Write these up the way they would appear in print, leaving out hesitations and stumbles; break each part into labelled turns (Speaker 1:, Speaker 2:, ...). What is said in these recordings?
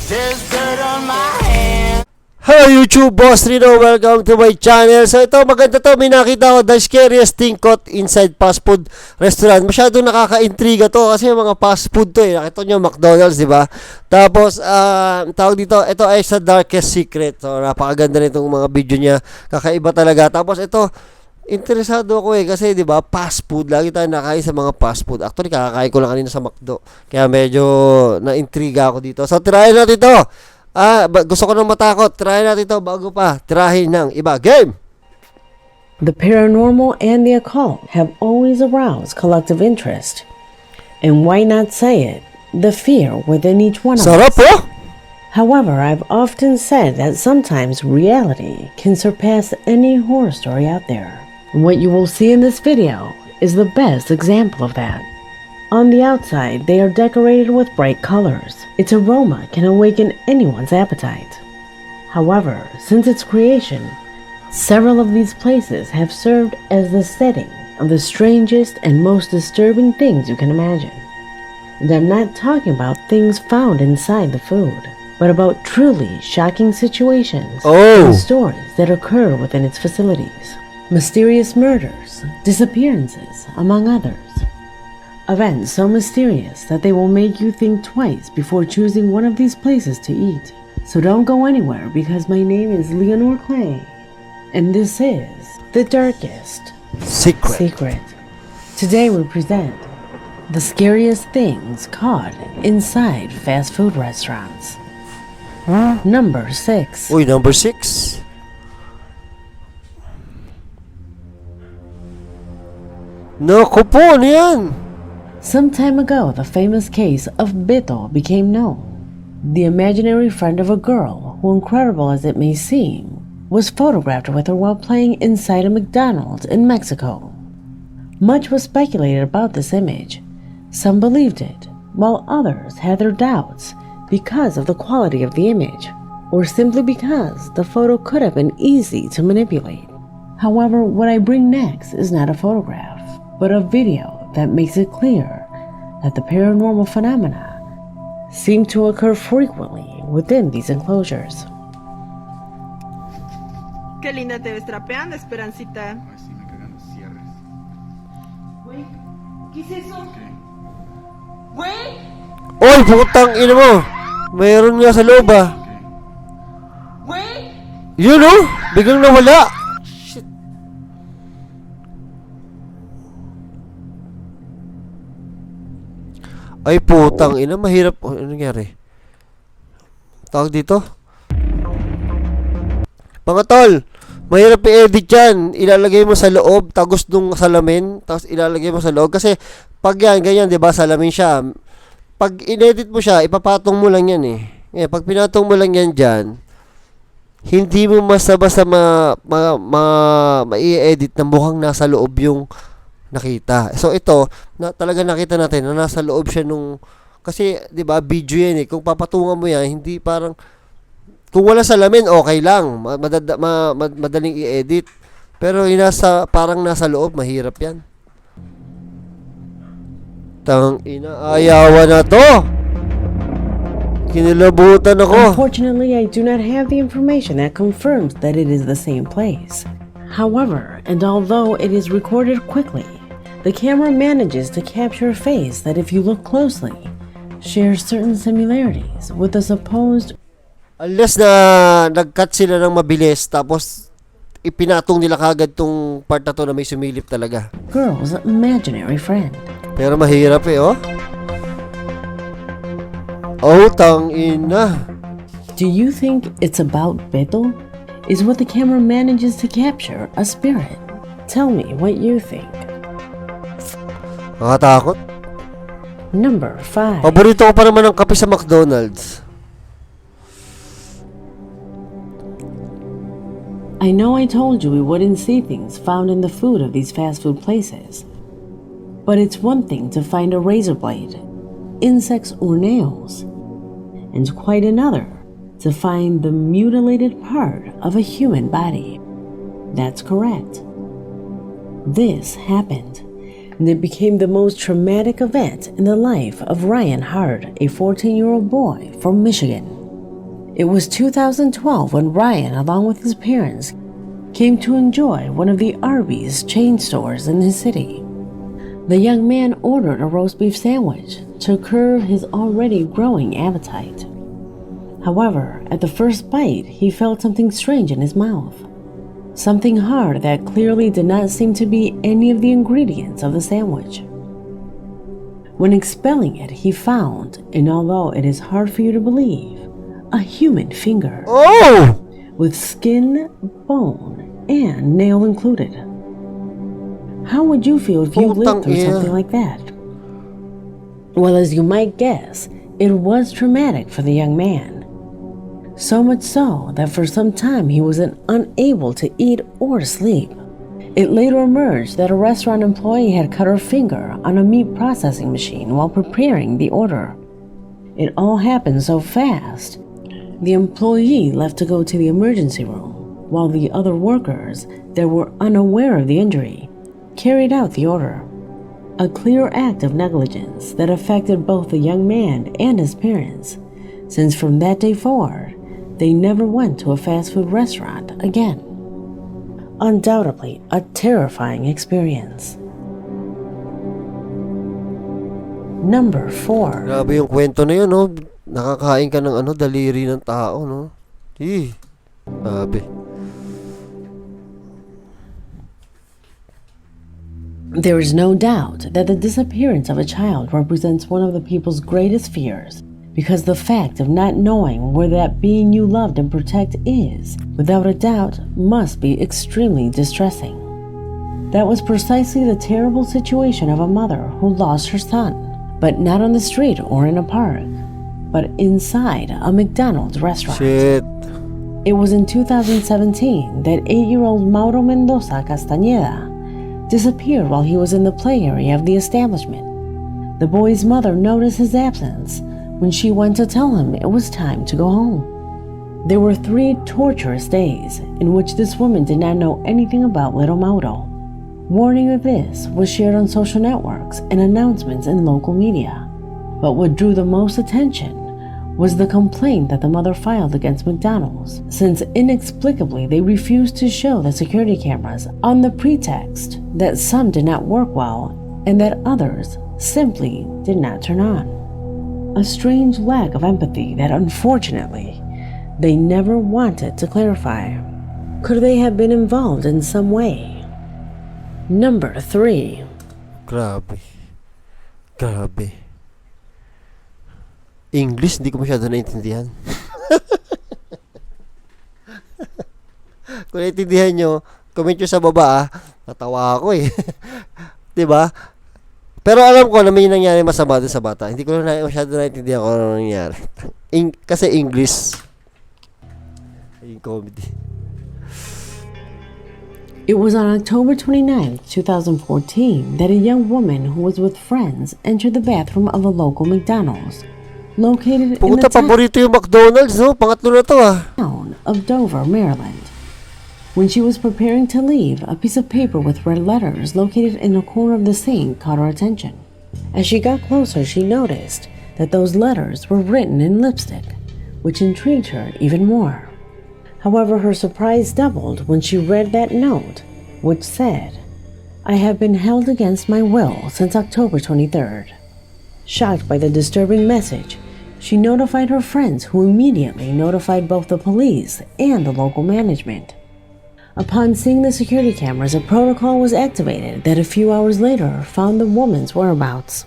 Speaker 1: There's dirt on my hand.
Speaker 2: Hello YouTube, Boss Rino. Welcome to my channel. So ito, maganda to. May nakita ko, the scariest thing caught inside fast food restaurant. Masyadong nakaka-intriga to kasi mga fast food to eh. Nakita nyo, McDonald's, di ba? Tapos, tawag dito, ito ay sa darkest secret. So, napakaganda nitong mga video niya. Kakaiba talaga. Tapos ito, interesado ako eh kasi 'di ba fast food, lagi tayo nakain sa mga fast food. Actually kakakain ko lang kanina sa McDo. Kaya medyo na-intriga ako dito. So try natin 'to. Gusto ko nang matakot. Try natin 'to bago pa tirahin ng iba. Game.
Speaker 3: The paranormal and the occult have always aroused collective interest. And why not say it? The fear within each one of
Speaker 2: Sarap
Speaker 3: us.
Speaker 2: po.
Speaker 3: However, I've often said that sometimes reality can surpass any horror story out there. And what you will see in this video is the best example of that. On the outside, they are decorated with bright colors. Its aroma can awaken anyone's appetite. However, since its creation, several of these places have served as the setting of the strangest and most disturbing things you can imagine. And I'm not talking about things found inside the food, but about truly shocking situations and stories that occur within its facilities. Mysterious murders, disappearances, among others. Events so mysterious that they will make you think twice before choosing one of these places to eat. So don't go anywhere because my name is Leonor Clay, and this is The Darkest Secret. Today we present the scariest things caught inside fast food restaurants. Number 6.
Speaker 2: Uy, number 6. Naku po, ano yan?
Speaker 3: Some time ago, the famous case of Beto became known. The imaginary friend of a girl who, incredible as it may seem, was photographed with her while playing inside a McDonald's in Mexico. Much was speculated about this image. Some believed it, while others had their doubts because of the quality of the image, or simply because the photo could have been easy to manipulate. However, what I bring next is not a photograph, but a video that makes it clear that the paranormal phenomena seem to occur frequently within these enclosures.
Speaker 4: Qué linda te ves trapeando, Esperancita.
Speaker 5: Ay, sí, me cagan los cierres.
Speaker 4: Güey, ¿qué es eso? Güey.
Speaker 2: Uy, putang ina mo. Mayroon nga sa loob ah.
Speaker 4: Güey.
Speaker 2: Yun oh, biglang nawala. Shit. Ay putang ina, mahirap. Ano nangyari? Tawag dito? Mga tol, mahirap i-edit yan. Ilalagay mo sa loob, tagos nung salamin, tapos ilalagay mo sa loob. Kasi pag yan, ganyan, di ba, salamin siya. Pag in-edit mo siya, ipapatong mo lang yan eh. Pag pinatong mo lang yan dyan, hindi mo basta-basta ma-i-edit na mukhang nasa loob yung nakita. So ito, talaga nakita natin na nasa loob siya nung, kasi 'di ba video yan eh. Kung papatungan mo yan, hindi parang, kung wala salamin okay lang, madaling i-edit. Pero parang nasa loob, mahirap yan. Tang ina, ayawan na to. Kinilabutan ako.
Speaker 3: Unfortunately, I do not have the information that confirms that it is the same place. However, and although it is recorded quickly, the camera manages to capture a face that, if you look closely, shares certain similarities with the supposed...
Speaker 2: Unless na nag-cut sila ng mabilis, tapos ipinatong nila kagad tong part na to na may sumilip talaga.
Speaker 3: ...girl's imaginary friend.
Speaker 2: Pero mahirap eh, oh. Oh, tang ina.
Speaker 3: Do you think it's about Beto? Is what the camera manages to capture a spirit? Tell me what you think.
Speaker 2: Nakatakot.
Speaker 3: Number 5.
Speaker 2: Paborito ko pa naman ng kape sa McDonald's.
Speaker 3: I know I told you we wouldn't see things found in the food of these fast food places. But it's one thing to find a razor blade, insects or nails, and quite another to find the mutilated part of a human body. That's correct. This happened, and it became the most traumatic event in the life of Ryan Hart, a 14-year-old boy from Michigan. It was 2012 when Ryan, along with his parents, came to enjoy one of the Arby's chain stores in his city. The young man ordered a roast beef sandwich to curb his already growing appetite. However, at the first bite, he felt something strange in his mouth. Something hard that clearly did not seem to be any of the ingredients of the sandwich. When expelling it, he found, and although it is hard for you to believe, a human finger.
Speaker 2: Oh!
Speaker 3: With skin, bone, and nail included. How would you feel if you lived through something like that? Well, as you might guess, it was traumatic for the young man. So much so that for some time he was unable to eat or sleep. It later emerged that a restaurant employee had cut her finger on a meat processing machine while preparing the order. It all happened so fast, the employee left to go to the emergency room, while the other workers that were unaware of the injury carried out the order. A clear act of negligence that affected both the young man and his parents, since from that day forward, they never went to a fast food restaurant again. Undoubtedly a terrifying experience. Number 4.
Speaker 2: Grabe yung kwento na yun, no? Nakakain ka ng daliri ng tao, no? Grabe.
Speaker 3: There is no doubt that the disappearance of a child represents one of the people's greatest fears, because the fact of not knowing where that being you loved and protect is, without a doubt, must be extremely distressing. That was precisely the terrible situation of a mother who lost her son, but not on the street or in a park, but inside a McDonald's restaurant.
Speaker 2: Shit.
Speaker 3: It was in 2017 that 8-year-old Mauro Mendoza Castañeda disappeared while he was in the play area of the establishment. The boy's mother noticed his absence when she went to tell him it was time to go home. There were 3 torturous days in which this woman did not know anything about little Mauro. Warning of this was shared on social networks and announcements in local media. But what drew the most attention was the complaint that the mother filed against McDonald's, since inexplicably they refused to show the security cameras on the pretext that some did not work well and that others simply did not turn on. A strange lack of empathy that unfortunately they never wanted to clarify. Could they have been involved in some way? Number 3.
Speaker 2: Grabe. English, hindi ko masyado naintindihan. Kung naintindihan nyo, comment nyo sa baba, natawa ako eh. Diba? Pero alam ko na may nangyari masama din sa bata. Hindi ko na masyado naintindihan kung ano nangyari. Kasi English. Yung comedy.
Speaker 3: It was on October 29, 2014, that a young woman who was with friends entered the bathroom of a local McDonald's, located in the
Speaker 2: paborito yung McDonald's, no? Pangatlo na to,
Speaker 3: town of Dover, Maryland. When she was preparing to leave, a piece of paper with red letters located in a corner of the sink caught her attention. As she got closer, she noticed that those letters were written in lipstick, which intrigued her even more. However, her surprise doubled when she read that note, which said, "I have been held against my will since October 23rd. Shocked by the disturbing message, she notified her friends, who immediately notified both the police and the local management. Upon seeing the security cameras, a protocol was activated that a few hours later found the woman's whereabouts.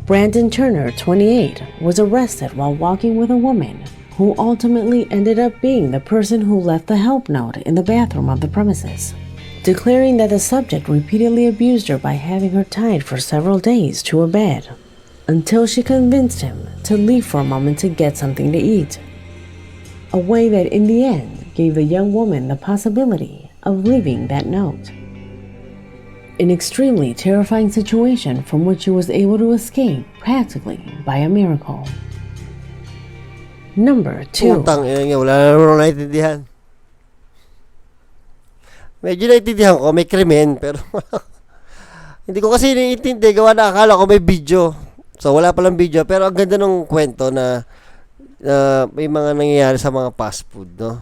Speaker 3: Brandon Turner, 28, was arrested while walking with a woman who ultimately ended up being the person who left the help note in the bathroom of the premises, declaring that the subject repeatedly abused her by having her tied for several days to a bed, until she convinced him to leave for a moment to get something to eat. A way that in the end gave the young woman the possibility of leaving that note. An extremely terrifying situation from which she was able to escape practically by a miracle. Number 2.
Speaker 2: Putang ina niya, wala na naman naintindihan. Medyo naintindihan ko, may krimen, pero hindi ko kasi naiintindi, gawa na akala ko may video. So wala palang video, pero ang ganda ng kwento na may mga nangyayari sa mga fast food, no?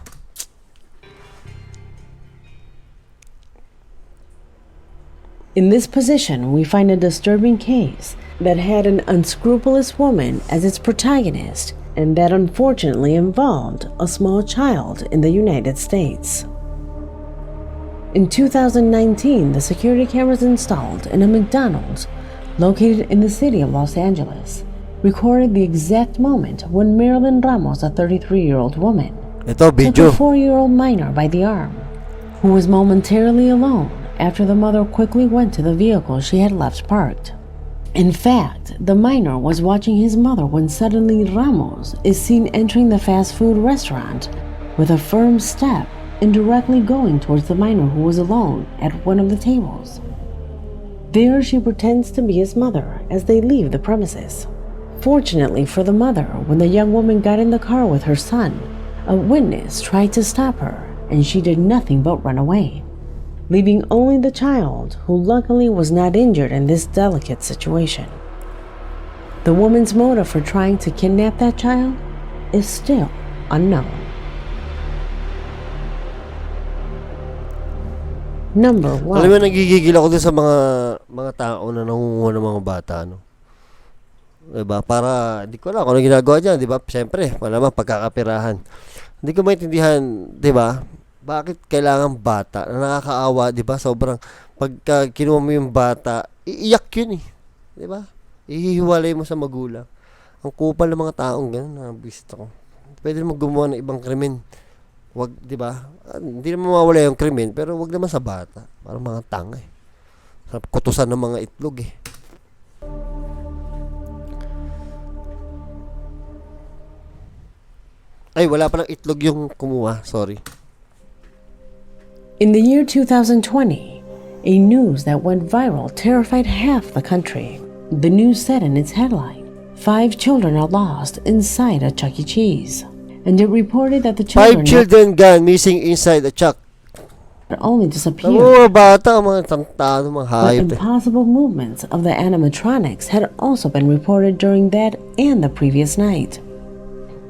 Speaker 3: In this position, we find a disturbing case that had an unscrupulous woman as its protagonist and that unfortunately involved a small child in the United States. In 2019, the security cameras installed in a McDonald's located in the city of Los Angeles recorded the exact moment when Marilyn Ramos, a 33-year-old woman,
Speaker 2: Ito,
Speaker 3: took
Speaker 2: video.
Speaker 3: a 4-year-old minor by the arm, who was momentarily alone after the mother quickly went to the vehicle she had left parked. In fact, the minor was watching his mother when suddenly Ramos is seen entering the fast food restaurant with a firm step and directly going towards the minor who was alone at one of the tables. There she pretends to be his mother as they leave the premises. Fortunately for the mother, when the young woman got in the car with her son, a witness tried to stop her and she did nothing but run away, leaving only the child, who luckily was not injured in this delicate situation. The woman's motive for trying to kidnap that child is still unknown. Number
Speaker 2: Alam mo,
Speaker 3: 1.
Speaker 2: nagigigil ako din sa mga tao na nangunguha ng mga bata, no? Diba? Para, hindi ko alam kung ano ginagawa dyan, diba? Siyempre, malamang pagkakapirahan. Hindi ko maintindihan, diba? Bakit kailangan bata? Nakakaawa, diba? Sobrang, pagka kinuha mo yung bata, iiyak yun eh. Diba? Ihihiwalay mo sa magulang. Ang kupal ng mga taong gano'n, nabisita ko. Pwede naman gumawa ng ibang krimen. Wag, di ba? Hindi naman mawala yung krimen, pero wag naman sa bata. Parang mga tanga eh. Sa kutusan ng mga itlog eh. Ay, wala palang itlog yung kumuha. Sorry.
Speaker 3: In the year 2020, a news that went viral terrified half the country. The news said in its headline, 5 children are lost inside a Chuck E. Cheese. And it reported that the
Speaker 2: 5
Speaker 3: children
Speaker 2: children gone missing inside a truck.
Speaker 3: not only disappeared,
Speaker 2: Mga bata, mga tantado, mga
Speaker 3: but
Speaker 2: hayop eh.
Speaker 3: impossible movements of the animatronics had also been reported during that and the previous night.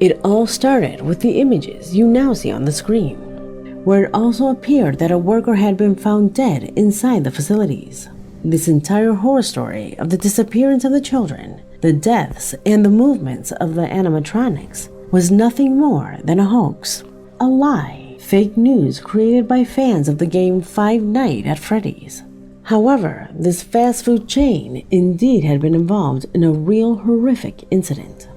Speaker 3: It all started with the images you now see on the screen, where it also appeared that a worker had been found dead inside the facilities. This entire horror story of the disappearance of the children, the deaths, and the movements of the animatronics was nothing more than a hoax, a lie, fake news created by fans of the game Five Nights at Freddy's. However, this fast food chain indeed had been involved in a real horrific incident.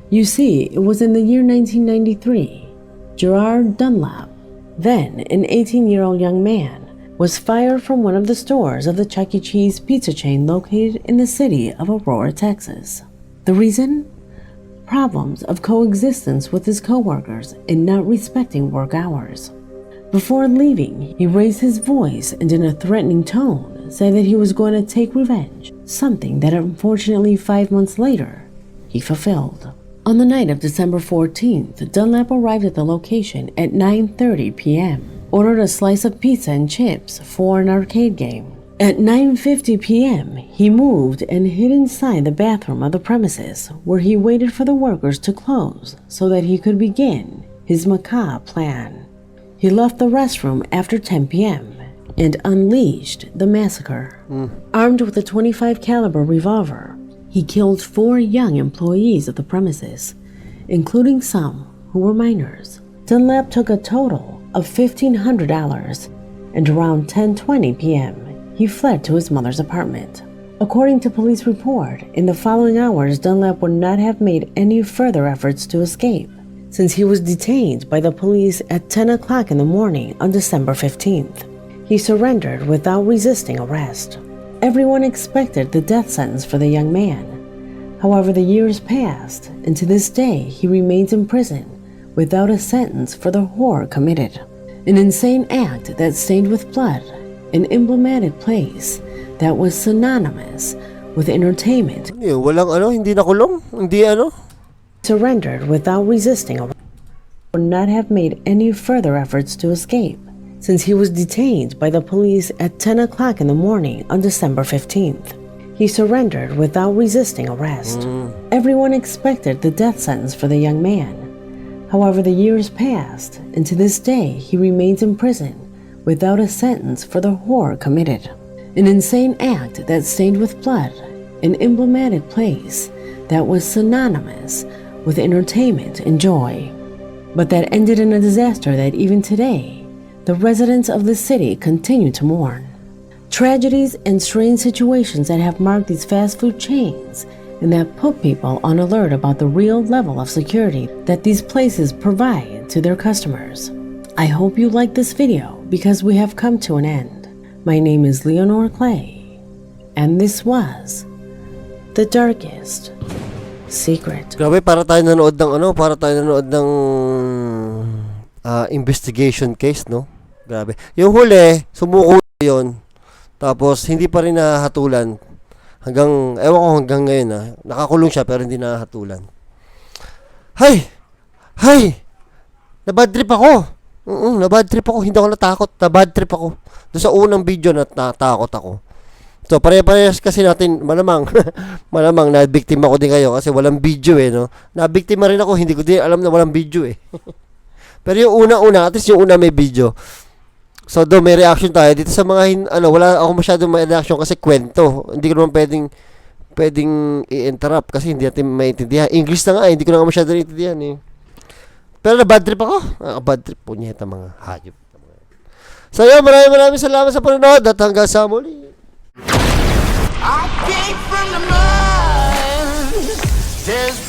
Speaker 3: You see, it was in the year 1993. Gerard Dunlap, then an 18-year-old young man, was fired from one of the stores of the Chuck E. Cheese pizza chain located in the city of Aurora, Texas. The reason? Problems of coexistence with his coworkers and not respecting work hours. Before leaving, he raised his voice and in a threatening tone said that he was going to take revenge, something that unfortunately 5 months later, he fulfilled. On the night of December 14th, Dunlap arrived at the location at 9:30 p.m., ordered a slice of pizza and chips for an arcade game. At 9:50 p.m., he moved and hid inside the bathroom of the premises, where he waited for the workers to close so that he could begin his macabre plan. He left the restroom after 10 p.m. and unleashed the massacre. Armed with a .25 caliber revolver, he killed 4 young employees of the premises, including some who were minors. Dunlap took a total of $1,500, and around 10:20 p.m., he fled to his mother's apartment. According to police report, in the following hours, Dunlap would not have made any further efforts to escape, since he was detained by the police at 10 o'clock in the morning on December 15th. He surrendered without resisting arrest. Everyone expected the death sentence for the young man. However, the years passed, and to this day he remains in prison without a sentence for the horror committed. An insane act that stained with blood an emblematic place that was synonymous with entertainment.
Speaker 2: Walang hindi nakulong, hindi
Speaker 3: Surrendered without resisting arrest. Would not have made any further efforts to escape, since he was detained by the police at 10 o'clock in the morning on December 15th. He surrendered without resisting arrest. Everyone expected the death sentence for the young man. However, the years passed, and to this day he remains in prison without a sentence for the horror committed. An insane act that stained with blood an emblematic place that was synonymous with entertainment and joy, but that ended in a disaster that even today, the residents of the city continue to mourn. Tragedies and strange situations that have marked these fast food chains and that put people on alert about the real level of security that these places provide to their customers. I hope you liked this video because we have come to an end. My name is Leonore Clay, and this was The Darkest Secret.
Speaker 2: Grabe, para tayo nanood ng investigation case, no? Grabe. Yung huli, sumuko yon. Tapos hindi pa rin nahatulan. Ewan ko hanggang ngayon nakakulong siya pero hindi nahatulan. Hay! Nabad trip ako. Nabad trip ako. Hindi ako natakot. Nabad trip ako. Doon sa unang video natakot ako. So, pare-parehas kasi natin, malamang na-biktima ko din kayo kasi walang video no? Na-biktima rin ako, hindi ko din alam na walang video Pero yung una, at least yung una may video. So, doon may reaction tayo. Dito sa mga, wala ako masyadong may reaction kasi kwento. Hindi ko naman pwedeng i-interrupt kasi hindi natin maintindihan. English na nga hindi ko na nga masyadong maintindihan Pero na-bad trip ako. Bad trip po niya mga hayop. So, yun, maraming salamat sa panonood at hanggang sa muli.
Speaker 1: I came from the mud. There's